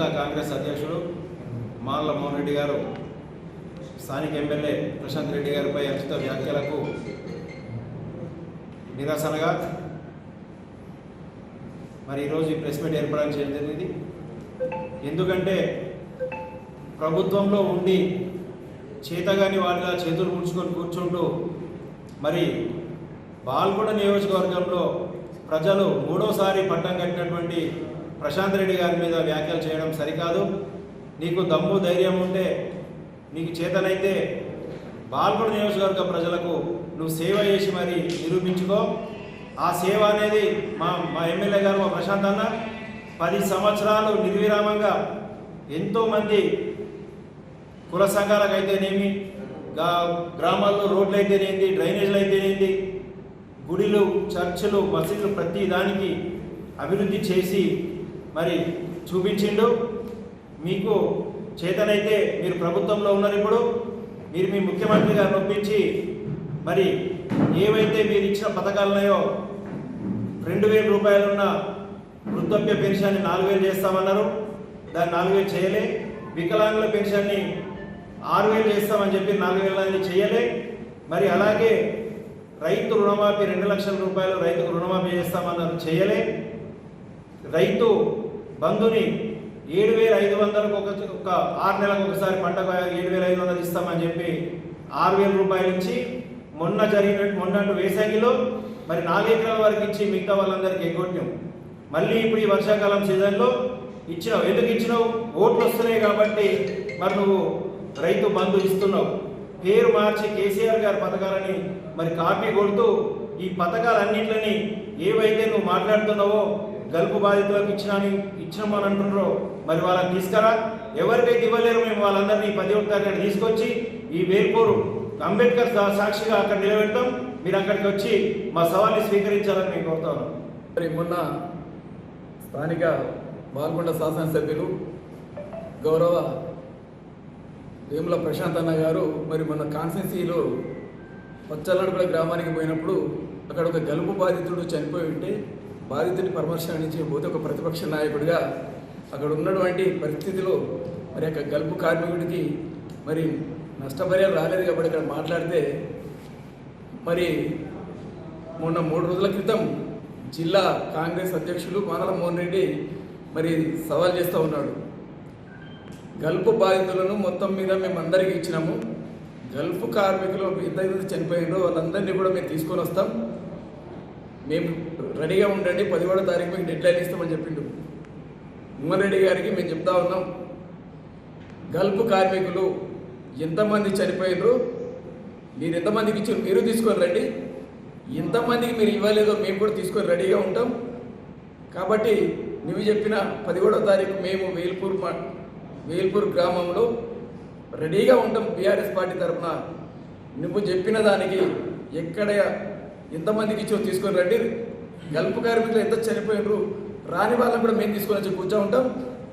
జిల్లా కాంగ్రెస్ అధ్యక్షుడు మాన్ల మోహన్ రెడ్డి గారు స్థానిక ఎమ్మెల్యే ప్రశాంత్ రెడ్డి గారిపై అనుచిత వ్యాఖ్యలకు నిరసనగా మరి ఈరోజు ఈ ప్రెస్ మీట్ ఏర్పడడం జరిగింది. ఎందుకంటే ప్రభుత్వంలో ఉండి చేతగాని వాటిగా చేతులు ముడుచుకొని కూర్చుంటూ మరి బాల్కొండ నియోజకవర్గంలో ప్రజలు మూడోసారి పట్టం కట్టినటువంటి ప్రశాంత్ రెడ్డి గారి మీద వ్యాఖ్యలు చేయడం సరికాదు. నీకు దమ్ము ధైర్యం ఉంటే, నీకు చేతనైతే బాల్కొండ నియోజకవర్గ ప్రజలకు నువ్వు సేవ చేసి మరి నిరూపించుకో. ఆ సేవ అనేది మా ఎమ్మెల్యే గారు మా ప్రశాంత్ అన్న 10 సంవత్సరాలు నిర్విరామంగా ఎంతోమంది కుల సంఘాలకు అయితేనేమి, గ్రామాల్లో రోడ్లు అయితేనేంది, డ్రైనేజీలు అయితేనేంది, గుడిలు, చర్చిలు, మసీదులు ప్రతి దానికి అభివృద్ధి చేసి మరి చూపించిండు. మీకు చేతనైతే మీరు ప్రభుత్వంలో ఉన్నారు, ఇప్పుడు మీరు మీ ముఖ్యమంత్రి గారిని ఒప్పించి మరి ఏవైతే మీరు ఇచ్చిన పథకాలున్నాయో 2000 రూపాయలున్న వృద్ధాప్య పెన్షన్ని 4000 చేస్తామన్నారు, దాన్ని 4000 చేయలే. వికలాంగుల పెన్షన్ని 6000 చేస్తామని చెప్పి 4000 చేయలే. మరి అలాగే రైతు రుణమాఫీ 2 లక్షల రూపాయలు రైతుకు రుణమాఫీ చేస్తామన్నారు, చేయలే. రైతు బంధుని 7500 ఒక 6 నెలలకు ఒకసారి పంటకు 7500 ఇస్తామని చెప్పి 6000 రూపాయలు ఇచ్చి మొన్న వేసవిలో మరి 4 ఎకరాల వరకు ఇచ్చి మిగతా వాళ్ళందరికీ ఎగ్గొట్టాం. మళ్ళీ ఇప్పుడు ఈ వర్షాకాలం సీజన్లో ఇచ్చినావు. ఎందుకు ఇచ్చినావు? ఓట్లు వస్తున్నాయి కాబట్టి మరి నువ్వు రైతు బంధు ఇస్తున్నావు. పేరు మార్చి కేసీఆర్ గారి పథకాలని మరి కాపీ కొడుతూ ఈ పథకాలన్నింటిని ఏవైతే నువ్వు మాట్లాడుతున్నావో గల్పు బాధితులకు ఇచ్చినామని అంటున్నారో మరి వాళ్ళని తీసుకురా. ఎవరికైతే ఇవ్వలేరు మేము వాళ్ళందరినీ 11వ తారీఖు తీసుకొచ్చి ఈ వేల్పూరు అంబేద్కర్ సాక్షిగా అక్కడ నిలబెడతాం. మీరు అక్కడికి వచ్చి మా సవాల్ని స్వీకరించాలని మేము కోరుతాను. మరి మొన్న స్థానిక బాల్కొండ శాసనసభ్యులు గౌరవ వేముల ప్రశాంత్ అన్న గారు మరి మన కాన్స్టిట్యున్సీలో పచ్చలడుగుల గ్రామానికి పోయినప్పుడు అక్కడ ఒక గలుపు బాధితుడు చనిపోయి ఉంటే బాధితుడిని పరామర్శించి పోతే ఒక ప్రతిపక్ష నాయకుడిగా అక్కడ ఉన్నటువంటి పరిస్థితిలో మరి అక్కడ గలుపు కార్మికుడికి మరి నష్టపరిహారం రాలేదు కాబట్టి ఇక్కడ మాట్లాడితే మరి మొన్న 3 రోజుల క్రితం జిల్లా కాంగ్రెస్ అధ్యక్షులు మానల మోహన్ రెడ్డి మరి సవాల్ చేస్తూ ఉన్నాడు. గల్పు బాధితులను మొత్తం మీద మేము అందరికీ ఇచ్చినాము, గల్ఫ్ కార్మికులు ఎంతైతే చనిపోయిందో వాళ్ళందరినీ కూడా మేము తీసుకొని వస్తాం, మేము రెడీగా ఉండండి, 11వ తారీఖు మీకు డెడ్లైన్ ఇస్తామని చెప్పిండు. మోహన్ రెడ్డి గారికి మేము చెప్తా ఉన్నాం, గల్ఫ్ కార్మికులు ఎంతమంది చనిపోయినరు, మీరు ఎంతమందికి ఇచ్చారు మీరు తీసుకొని రండి, ఎంతమందికి మీరు ఇవ్వలేదో మేము కూడా తీసుకొని రెడీగా ఉంటాం. కాబట్టి నువ్వు చెప్పిన 11వ తారీఖు మేము వేల్పూర్ గ్రామంలో రెడీగా ఉంటాం బీఆర్ఎస్ పార్టీ తరఫున. నువ్వు చెప్పిన దానికి ఎక్కడ ఎంతమందికి ఇచ్చో తీసుకొని రండి, గల్ఫ్ కార్మికులు ఎంత చనిపోయినరు రాని వాళ్ళని కూడా మేము తీసుకొని వచ్చి కూర్చో ఉంటాం.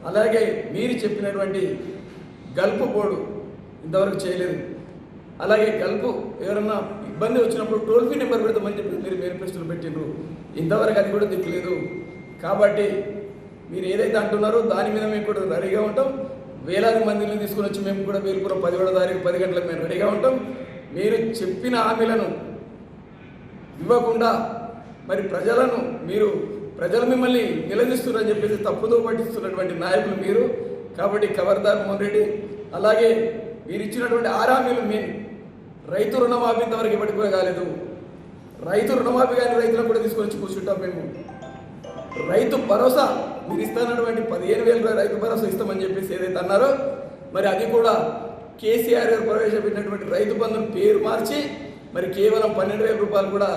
అలాగే మీరు చెప్పినటువంటి గల్ఫ్ బోర్డు ఇంతవరకు చేయలేదు. అలాగే గల్ఫ్ ఎవరన్నా ఇబ్బంది వచ్చినప్పుడు టోల్ ఫ్రీ నెంబర్ పెడతామని చెప్పి మీరు మేనిఫెస్టోలు పెట్టిండ్రు, ఇంతవరకు అది కూడా దిక్కులేదు. కాబట్టి మీరు ఏదైతే అంటున్నారో దాని మీద మేము కూడా రెడీగా ఉంటాం. వేలాది మందిని తీసుకుని వచ్చి మేము కూడా వేల్పురం 11వ తారీఖు 10 గంటలకు మేము రెడీగా ఉంటాం. మీరు చెప్పిన హామీలను ఇవ్వకుండా మరి ప్రజలు మిమ్మల్ని నిలదీస్తున్నారని చెప్పేసి తప్పుదో పట్టిస్తున్నటువంటి నాయకులు మీరు. కాబట్టి ఖబర్దార్ మోహన్ రెడ్డి. అలాగే మీరు ఇచ్చినటువంటి 6 హామీలు రైతు రుణమాఫీ ఇంతవరకు ఇప్పటికి కూడా కాలేదు. రైతు రుణమాఫీ కానీ రైతులను కూడా తీసుకొని వచ్చి కూర్చుంటాం మేము. రైతు భరోసా మీరు ఇస్తున్నటువంటి 15,000 రైతు భరోసా ఇస్తామని చెప్పేసి ఏదైతే అన్నారో మరి అది కూడా కేసీఆర్ గారు ప్రవేశపెట్టినటువంటి రైతు బంధుని పేరు మార్చి మరి కేవలం 12,000 రూపాయలు కూడా,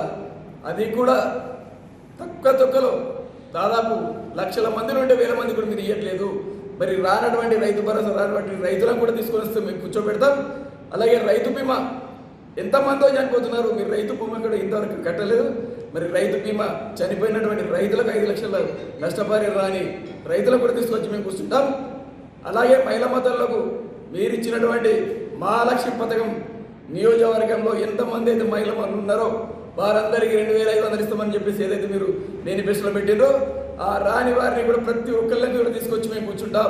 అది కూడా తొక్కలో దాదాపు లక్షల మంది నుండి 1000 మంది కూడా మీరు ఇవ్వట్లేదు. మరి రానటువంటి రైతు భరోసా రానటువంటి రైతులను కూడా తీసుకొని వస్తే మేము కూర్చోబెడతాం. అలాగే రైతు బీమా ఎంతమందో చనిపోతున్నారు, మీరు రైతు బీమా కూడా ఇంతవరకు కట్టలేదు. మరి రైతు బీమా చనిపోయినటువంటి రైతులకు 5 లక్షల నష్టపరిహారం రాని రైతులకు కూడా తీసుకొచ్చి మేము కూర్చుంటాం. అలాగే మహిళా మతలకు మీరు ఇచ్చినటువంటి మహాలక్ష్మి పథకం నియోజకవర్గంలో ఎంతమంది అయితే మహిళలు ఉన్నారో వారందరికీ 2500 ఇస్తామని చెప్పేసి ఏదైతే మీరు మేనిఫెస్టోలో పెట్టిందో ఆ రాని వారిని కూడా ప్రతి ఒక్కళ్ళని కూడా తీసుకొచ్చి మేము కూర్చుంటాం.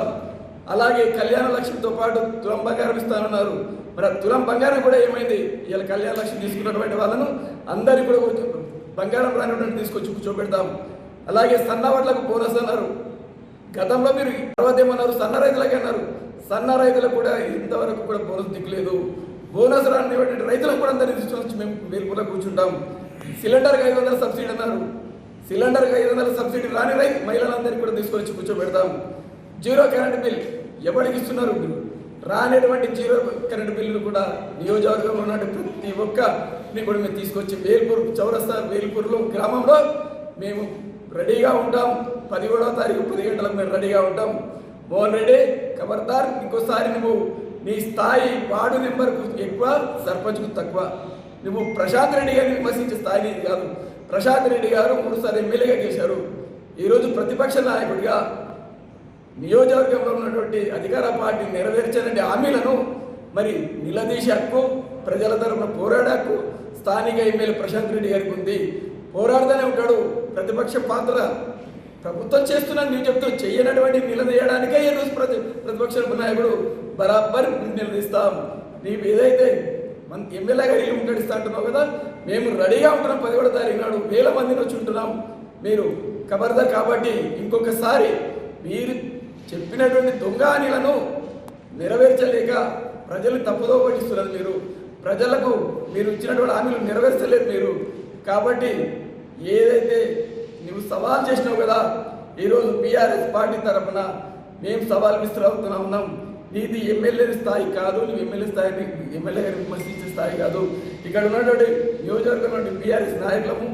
అలాగే కళ్యాణ లక్ష్మితో పాటు తులం బంగారం ఇస్తానన్నారు. మరి తులం బంగారం కూడా ఏమైంది? ఇలా కళ్యాణ లక్ష్మి తీసుకున్నటువంటి వాళ్ళను అందరికీ కూడా బంగారం రానివ్వడానికి తీసుకొచ్చి కూర్చోబెడతాం. అలాగే సన్న వడ్లకు బోనస్ అన్నారు. గతంలో మీరు తర్వాత ఏమన్నారు? సన్న రైతులకి అన్నారు. సన్న రైతులకు కూడా ఇంతవరకు కూడా బోనస్ దిక్కులేదు. బోనస్ రానివ్వండి రైతులకు కూడా అందరినీ తీసుకొచ్చి మేము వేలుపులో కూర్చుంటాం. సిలిండర్కి 500 సబ్సిడీ అన్నారు. సిలిండర్కి 500 సబ్సిడీ రాని రైతు మహిళలందరికీ కూడా తీసుకొచ్చి కూర్చోబెడతాం. జీరో కరెంట్ బిల్ ఎవరికి ఇస్తున్నారు? రానటువంటి జీరో కరెంట్ బిల్లులు కూడా నియోజకవర్గంలో ఉన్నటువంటి ప్రతి ఒక్కరిని కూడా మేము తీసుకొచ్చి వేల్పూర్ చౌరస్తా వేల్పూర్లో గ్రామంలో మేము రెడీగా ఉంటాం. 17వ తారీఖు 10 గంటలకు మేము రెడీగా ఉంటాం. మోహన్ రెడ్డి ఖబర్దార్, ఇంకోసారి నువ్వు నీ స్థాయి వార్డు నెంబర్కు ఎక్కువ, సర్పంచ్కు తక్కువ. నువ్వు ప్రశాంత్ రెడ్డి గారిని విమర్శించే స్థాయి నీది కాదు. ప్రశాంత్ రెడ్డి గారు 3 సార్లు ఎమ్మెల్యేగా చేశారు. ఈరోజు ప్రతిపక్ష నాయకుడిగా నియోజకవర్గంలో ఉన్నటువంటి అధికార పార్టీ నెరవేర్చని హామీలను మరి నిలదీసే హక్కు, ప్రజల తరఫున పోరాడే హక్కు స్థానిక ఎమ్మెల్యే ప్రశాంత్ రెడ్డి గారికి ఉంది. పోరాడుతూనే ఉంటాడు. ప్రతిపక్ష పాత్ర ప్రభుత్వం చేస్తున్నాను నేను చెప్తూ చెయ్యనటువంటి నిలదీయడానికే ఈరోజు ప్రతిపక్ష నాయకుడు బరాబర్ నిలదీస్తాం. నీవు ఏదైతే మన ఎమ్మెల్యే గారు ఇల్లు ముట్టడిస్తా అంటున్నావు కదా, మేము రెడీగా ఉంటున్నాం. 17వ తారీఖు నాడు 1000 మందిని వచ్చి ఉంటున్నాం. మీరు ఖబర్దార్. కాబట్టి ఇంకొకసారి మీరు చెప్పినటువంటి దొంగ హామీలను నెరవేర్చలేక ప్రజలు తప్పుదో పట్టిస్తున్నారు. మీరు ప్రజలకు మీరు ఇచ్చినటువంటి హామీలు నెరవేర్చలేదు మీరు. కాబట్టి ఏదైతే నువ్వు సవాల్ చేసినావు కదా, ఈరోజు బీఆర్ఎస్ పార్టీ తరఫున మేము సవాల్ విసురుతున్నా ఉన్నాం. నీది ఎమ్మెల్యే స్థాయి కాదు, నువ్వు ఎమ్మెల్యే స్థాయిని ఎమ్మెల్యే గారిని విమర్శించే స్థాయి కాదు. ఇక్కడ ఉన్నటువంటి నియోజకవర్గంలో బీఆర్ఎస్ నాయకులము,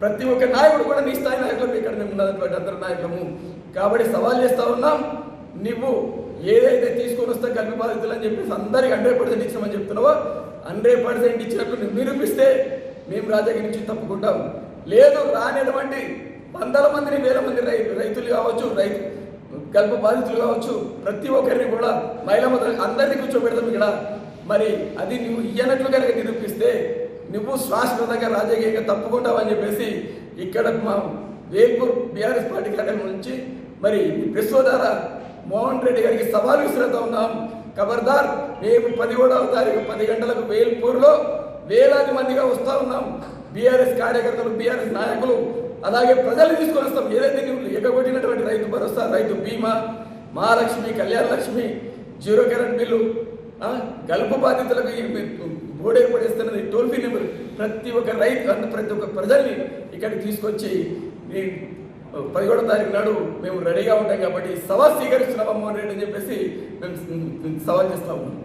ప్రతి ఒక్క నాయకుడు కూడా నీ స్థాయి నాయకులు ఇక్కడ మేము ఉన్నటువంటి అందరు నాయకులము. కాబట్టి సవాల్ చేస్తా ఉన్నాం. నువ్వు ఏదైతే తీసుకొని వస్తే కలిపి బాధితులు అని చెప్పేసి అందరికి 100% ఇచ్చామని చెప్తున్నావో 100% ఇచ్చినట్టు నువ్వు నిరూపిస్తే మేము రాజకీయ నుంచి తప్పుకుంటాం. లేదు రానిటువంటి 100 మందిని 1000 మంది రైతులు కావచ్చు, కల్ప బాధితులు కావచ్చు, ప్రతి ఒక్కరిని కూడా మహిళా అందరినీ కూర్చోబెడతాం ఇక్కడ. మరి అది నువ్వు ఇయ్యనట్లు కనుక నిరూపిస్తే నువ్వు శాశ్వతంగా రాజకీయంగా తప్పుకుంటావని చెప్పేసి ఇక్కడ మా వేల్పూర్ బీఆర్ఎస్ పార్టీ కార్యాలయం నుంచి మరి ప్రెస్ ద్వారా మోహన్ రెడ్డి గారికి సవాల్ విసురుతా ఉన్నాం. ఖబర్దార్, మేము 17వ తారీఖు 10 గంటలకు వేల్పూర్లో వేలాది మందిగా వస్తూ ఉన్నాం. బీఆర్ఎస్ కార్యకర్తలు, బీఆర్ఎస్ నాయకులు, అలాగే ప్రజలు తీసుకొని వస్తాం. ఏదైతే నువ్వు ఎగగొట్టినటువంటి రైతు భరోసా, రైతు బీమా, Mahalakshmi, Kalyana Lakshmi, zero current bill, గల్పు బాధితులకు బోర్డు ఏర్పడేస్తున్నది, టోల్ ఫ్రీ నెంబర్, ప్రతి ఒక్క రైతు ప్రతి ఒక్క ప్రజల్ని ఇక్కడికి తీసుకొచ్చి 17వ తారీఖు నాడు మేము రెడీగా ఉంటాం. కాబట్టి సవాల్ స్వీకరిస్తున్నాం మోహన్ రెడ్డి అని చెప్పేసి మేము సవాల్ చేస్తా ఉన్నాం.